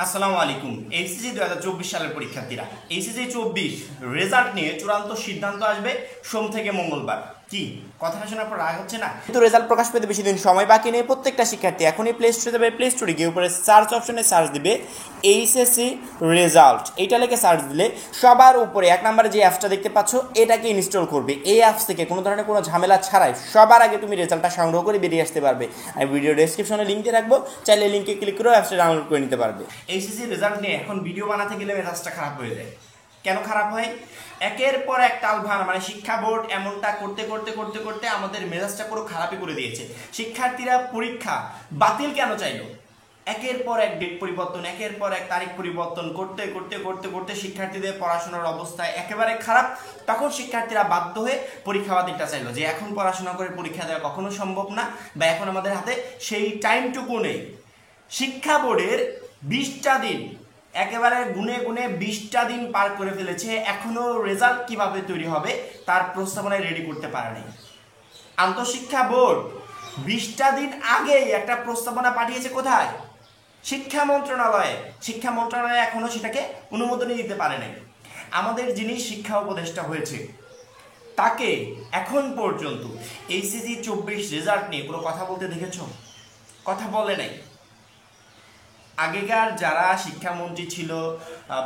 আসসালামু আলাইকুম। এইচএসসি 2024 সালের পরীক্ষার্থীরা, এইচএসসি 24 রেজাল্ট নিয়ে চূড়ান্ত সিদ্ধান্ত আসবে সোম থেকে মঙ্গলবার। কি কথাটা শোনার পর রাগ হচ্ছে না? কিন্তু রেজাল্ট প্রকাশ পেতে বেশি দিন সময় বাকি নেই। প্রত্যেকটা শিক্ষার্থী এখনই প্লে স্টোরে যাবে, প্লে স্টোরে গিয়ে উপরে সার্চ অপশনে সার্চ দিবে এইচএসসি রেজাল্ট, এইটা লিখে সার্চ দিলে সবার উপরে এক নম্বরে যে অ্যাপসটা দেখতে পাচ্ছ এটাকে ইনস্টল করবে। এই অ্যাপস থেকে কোনো ধরনের কোনো ঝামেলা ছাড়াই সবার আগে তুমি রেজাল্টটা সংগ্রহ করে বেরিয়ে আসতে পারবে। আমি ভিডিও ডেসক্রিপশনে লিঙ্ক দিয়ে রাখবো, চাইলে লিঙ্কে ক্লিক করে অ্যাপসটা ডাউনলোড করে নিতে পারবে। এইচএসসি রেজাল্ট নিয়ে এখন ভিডিও বানাতে গেলে মেজাজটা খারাপ হয়ে যায়। কেন খারাপ হয়? একের পর এক তালভান, মানে শিক্ষা বোর্ড এমনটা করতে করতে করতে করতে আমাদের মেজাজটা পুরো খারাপই করে দিয়েছে। শিক্ষার্থীরা পরীক্ষা বাতিল কেন চাইলো? একের পর এক ডেট পরিবর্তন, একের পর এক তারিখ পরিবর্তন করতে করতে করতে করতে শিক্ষার্থীদের পড়াশোনার অবস্থা একেবারে খারাপ। তখন শিক্ষার্থীরা বাধ্য হয়ে পরীক্ষা বাতিলটা চাইলো, যে এখন পড়াশোনা করে পরীক্ষা দেওয়া কখনো সম্ভব না, বা এখন আমাদের হাতে সেই টাইমটুকু নেই। শিক্ষা বোর্ডের 20টা দিন, একেবারে গুনে গুনে 20টা দিন পার করে ফেলেছে, এখনো রেজাল্ট কিভাবে তৈরি হবে তার প্রস্তাবনায় রেডি করতে পারেনি। আন্তঃশিক্ষা বোর্ড 20টা দিন আগেই একটা প্রস্তাবনা পাঠিয়েছে কোথায়? শিক্ষা মন্ত্রণালয়ে। শিক্ষা মন্ত্রণালয় এখনো সেটাকে অনুমোদনই দিতে পারে নাই। আমাদের যিনি শিক্ষা উপদেষ্টা হয়েছে তাকে এখন পর্যন্ত এইচএসসি 24 রেজাল্ট নিয়ে কোনো কথা বলতে দেখেছ? কথা বলে নাই। আগেকার যারা শিক্ষামন্ত্রী ছিল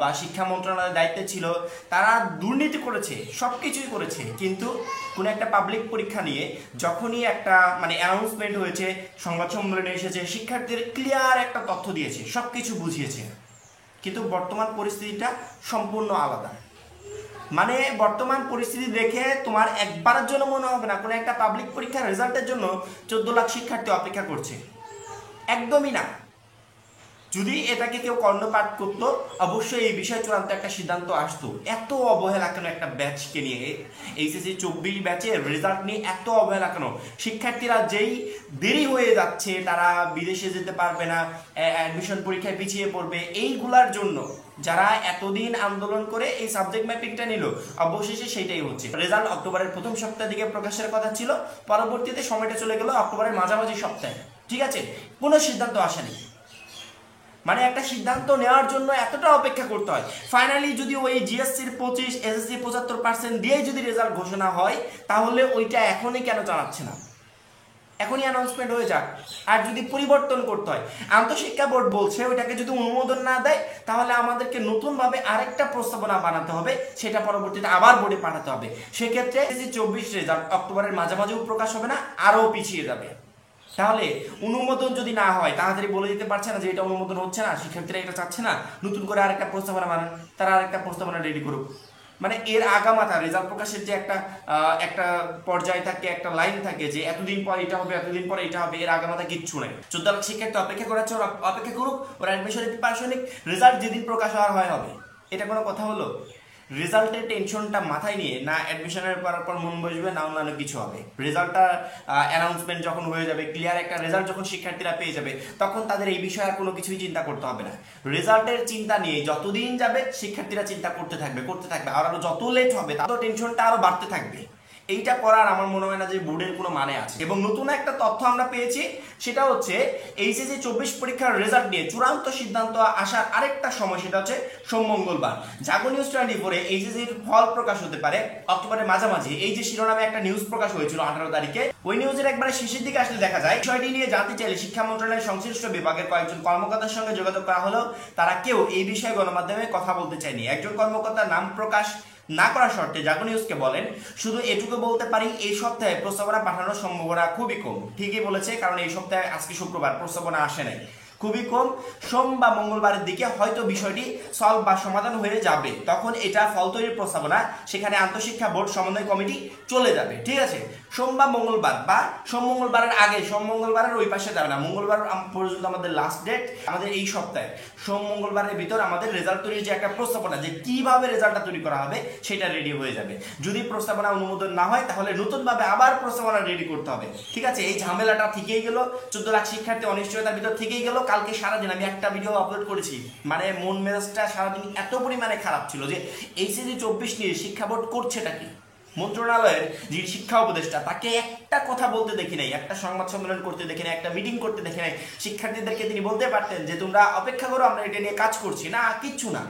বা শিক্ষা মন্ত্রণালয়ের দায়িত্বে ছিল তারা দুর্নীতি করেছে, সব কিছুই করেছে, কিন্তু কোনো একটা পাবলিক পরীক্ষা নিয়ে যখনই একটা অ্যানাউন্সমেন্ট হয়েছে, সংবাদ সম্মেলনে এসেছে, শিক্ষার্থীদের ক্লিয়ার একটা তথ্য দিয়েছে, সব কিছু বুঝিয়েছে। কিন্তু বর্তমান পরিস্থিতিটা সম্পূর্ণ আলাদা। মানে বর্তমান পরিস্থিতি দেখে তোমার একবারের জন্য মনে হবে না কোনো একটা পাবলিক পরীক্ষার রেজাল্টের জন্য 14 লাখ শিক্ষার্থী অপেক্ষা করছে। একদমই না। যদি এটাকে কেউ কর্ণপাত করতো অবশ্যই এই বিষয়ে চূড়ান্ত একটা সিদ্ধান্ত আসতো। এত অবহেলা কেন একটা ব্যাচকে নিয়ে? এইচএসসি 24 ব্যাচের রেজাল্ট নিয়ে এত অবহেলা কেন? শিক্ষার্থীরা যেই দেরি হয়ে যাচ্ছে, তারা বিদেশে যেতে পারবে না, অ্যাডমিশন পরীক্ষায় পিছিয়ে পড়বে, এইগুলার জন্য যারা এতদিন আন্দোলন করে এই সাবজেক্ট ম্যাপিংটা নিল, অবশেষে সেইটাই হচ্ছে। রেজাল্ট অক্টোবরের প্রথম সপ্তাহের দিকে প্রকাশের কথা ছিল, পরবর্তীতে সময়টা চলে গেল অক্টোবরের মাঝামাঝি সপ্তাহে। ঠিক আছে, কোনো সিদ্ধান্ত আসেনি। মানে একটা সিদ্ধান্ত নেওয়ার জন্য এতটা অপেক্ষা করতে হয়। ফাইনালি যদি ওই জিএসসির 25, এসএসসি 75% দিয়েই যদি রেজাল্ট ঘোষণা হয়, তাহলে ওইটা এখনই কেন জানাচ্ছে না? এখনই অ্যানাউন্সমেন্ট হয়ে যাক। আর যদি পরিবর্তন করতে হয়, আন্তঃশিক্ষা বোর্ড বলছে ওইটাকে যদি অনুমোদন না দেয় তাহলে আমাদেরকে নতুনভাবে আরেকটা প্রস্তাবনা বানাতে হবে, সেটা পরবর্তীতে আবার বোর্ডে পাঠাতে হবে। সেক্ষেত্রে এসএসসি 24 রেজাল্ট অক্টোবরের মাঝামাঝিও প্রকাশ হবে না, আরও পিছিয়ে যাবে। তাহলে অনুমোদন যদি না হয়, তাড়াতাড়ি বলে দিতে পারছে না যে এটা অনুমোদন হচ্ছে না, শিক্ষার্থীরা এটা চাচ্ছে না, নতুন করে আরেকটা প্রস্তাবনা বানান, তারা আরেকটা প্রস্তাবনা রেডি করুক। মানে এর আগামাথা রেজাল্ট প্রকাশের যে একটা পর্যায় থাকে, একটা লাইন থাকে যে এতদিন পর এটা হবে, এতদিন পরে এটা হবে, এর আগামাথা কিচ্ছু নেই। 14 লাখ শিক্ষার্থী অপেক্ষা করাচ্ছে, ওরা অপেক্ষা করুক, ওরা অ্যাডমিশনের প্রিপারেশন নিক, রেজাল্ট যেদিন প্রকাশ হওয়ার হয় হবে। এটা কোনো কথা হলো? রেজাল্টের টেনশনটা মাথায় নিয়ে না অ্যাডমিশনের পর মন বসবে, না অন্যান্য কিছু হবে। রেজাল্টটা অ্যানাউন্সমেন্ট যখন হয়ে যাবে, ক্লিয়ার একটা রেজাল্ট যখন শিক্ষার্থীরা পেয়ে যাবে, তখন তাদের এই বিষয়ে আর কোনো কিছুই চিন্তা করতে হবে না। রেজাল্টের চিন্তা নিয়ে যতদিন যাবে শিক্ষার্থীরা চিন্তা করতে থাকবে। আর আরো যত লেট হবে তত টেনশনটা আরো বাড়তে থাকবে। এইটা করার আমার মনে হয় না যে বোর্ডের কোনো মানে আছে। এবং নতুন একটা তথ্য আমরা পেয়েছি, সেটা হচ্ছে এইচএসসি 24 পরীক্ষার রেজাল্ট নিয়ে চূড়ান্ত সিদ্ধান্ত আসার আরেকটা সময়, সেটা হচ্ছে সোম মঙ্গলবার। জাগো নিউজ 24-এ এইচএসসির ফল প্রকাশ হতে পারে অক্টোবরের মাঝামাঝি। এই যে শিরোনামে একটা নিউজ প্রকাশ হয়েছিল 18 তারিখে, ওই নিউজের একবারে শেষের দিকে আসলে দেখা যায় বিষয়টি নিয়ে জানতে চাইলে শিক্ষা মন্ত্রণালয়ের সংশ্লিষ্ট বিভাগের কয়েকজন কর্মকর্তার সঙ্গে যোগাযোগ করা হলেও তারা কেউ এই বিষয়ে গণমাধ্যমে কথা বলতে চায়নি। একজন কর্মকর্তার নাম প্রকাশ না করার শর্তে জাগো নিউজকে বলেন, শুধু এটুকু বলতে পারি এই সপ্তাহে প্রস্তাবনা পাঠানোর সম্ভাবনা খুবই কম। ঠিকই বলেছে, কারণ এই সপ্তাহে আজকে শুক্রবার, প্রস্তাবনা আসে নাই, খুবই কম। সোম বা মঙ্গলবারের দিকে হয়তো বিষয়টি সলভ বা সমাধান হয়ে যাবে, তখন এটা ফল তৈরির প্রস্তাবনা, সেখানে আন্তঃশিক্ষা বোর্ড সমন্বয় কমিটি চলে যাবে। ঠিক আছে, সোম বা মঙ্গলবার, বা সোম মঙ্গলবারের আগে, সোম মঙ্গলবারের ওই পাশে যাবে না, মঙ্গলবার পর্যন্ত আমাদের লাস্ট ডেট। আমাদের এই সপ্তাহে সোম মঙ্গলবারের ভিতর আমাদের রেজাল্ট তৈরির যে একটা প্রস্তাবনা, যে কিভাবে রেজাল্টটা তৈরি করা হবে, সেটা রেডি হয়ে যাবে। যদি প্রস্তাবনা অনুমোদন না হয় তাহলে নতুনভাবে আবার প্রস্তাবনা রেডি করতে হবে। ঠিক আছে, এই ঝামেলাটা থেকেই গেল, 14 লাখ শিক্ষার্থী অনিশ্চয়তার ভিতর থেকেই গেল। কালকে সারাদিন আমি একটা ভিডিও আপলোড করেছি, মানে মন মেজাজটা সারাদিন এত পরিমাণে খারাপ ছিল যে এইচএসসি 24 নিয়ে শিক্ষা বোর্ড করছেটা কি। মন্ত্রণালয়ের যে শিক্ষা উপদেষ্টা, তাকে একটা কথা বলতে দেখি নাই, একটা সংবাদ সম্মেলন করতে দেখি নাই, একটা মিটিং করতে দেখি নাই। শিক্ষার্থীদেরকে তিনি বলতে পারতেন যে তোমরা অপেক্ষা করো, আমরা এটা নিয়ে কাজ করছি। না, কিচ্ছু না,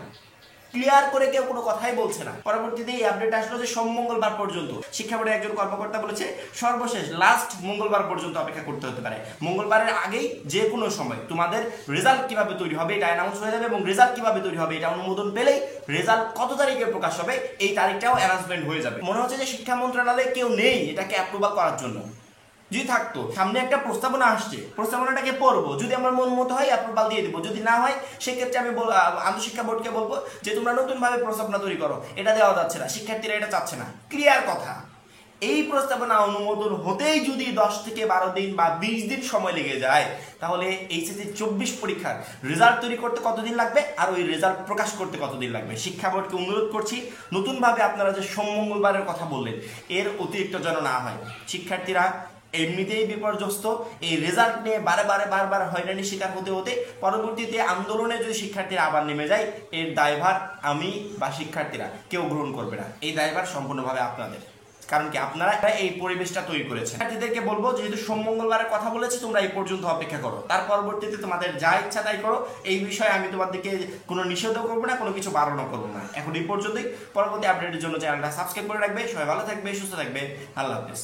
ক্লিয়ার করে কেউ কোনো কথাই বলছে না। পরবর্তীতে এই আপডেট আসলো যে সোম মঙ্গলবার পর্যন্ত, শিক্ষা বোর্ডের একজন কর্মকর্তা বলেছে সর্বশেষ লাস্ট মঙ্গলবার পর্যন্ত অপেক্ষা করতে হতে পারে। মঙ্গলবারের আগেই যে কোনো সময় তোমাদের রেজাল্ট কিভাবে তৈরি হবে এটা অ্যানাউন্স হয়ে যাবে, এবং রেজাল্ট কিভাবে তৈরি হবে এটা অনুমোদন পেলেই রেজাল্ট কত তারিখে প্রকাশ হবে এই তারিখটাও অ্যানাউন্সমেন্ট হয়ে যাবে। মনে হচ্ছে যে শিক্ষা মন্ত্রণালয়ে কেউ নেই এটাকে অ্যাপ্রুভাল করার জন্য। যদি থাকতো, সামনে একটা প্রস্তাবনা আসছে, প্রস্তাবনাটাকে পড়বো, যদি আমার মন মতো হয় অ্যাপ্রুভাল দিয়ে দিব, যদি না হয় সেক্ষেত্রে আমি আন্তঃশিক্ষা বোর্ডকে বলবো যে তোমরা নতুনভাবে প্রস্তাবনা তৈরি করো, এটা দেওয়া যাচ্ছে না, শিক্ষার্থীরা এটা চাচ্ছে না। ক্লিয়ার কথা। এই প্রস্তাবনা অনুমোদন হতেই যদি 10 থেকে 12 দিন বা 20 দিন সময় লেগে যায়, তাহলে এইচএসসি 24 পরীক্ষার রেজাল্ট তৈরি করতে কতদিন লাগবে আর ওই রেজাল্ট প্রকাশ করতে কতদিন লাগবে। শিক্ষা বোর্ডকে অনুরোধ করছি, নতুনভাবে আপনারা যে সোম মঙ্গলবারের কথা বললেন এর অতিরিক্ত যেন না হয়। শিক্ষার্থীরা এমনিতেই বিপর্যস্ত, এই রেজাল্ট নিয়ে বারবার হয়রানির শিকার হতে হতে পরবর্তীতে আন্দোলনে যদি শিক্ষার্থীরা আবার নেমে যায়, এর দায়ভার আমি বা শিক্ষার্থীরা কেউ গ্রহণ করবে না। এই দায়ভার সম্পূর্ণভাবে আপনাদের, কারণ কি আপনারা এই পরিবেশটা তৈরি করেছেন। শিক্ষার্থীদেরকে বলবো যেহেতু সোম মঙ্গলবারের কথা বলেছি, তোমরা এই পর্যন্ত অপেক্ষা করো, তার পরবর্তীতে তোমাদের যা ইচ্ছা তাই করো। এই বিষয়ে আমি তোমাদেরকে কোনো নিষেধও করবো না, কোনো কিছু বারণও করবো না। এখন এই পর্যন্তই। পরবর্তী আপডেটের জন্য চ্যানেলটা সাবস্ক্রাইব করে রাখবে। সবাই ভালো থাকবে, সুস্থ থাকবে। আল্লাহ হাফেজ।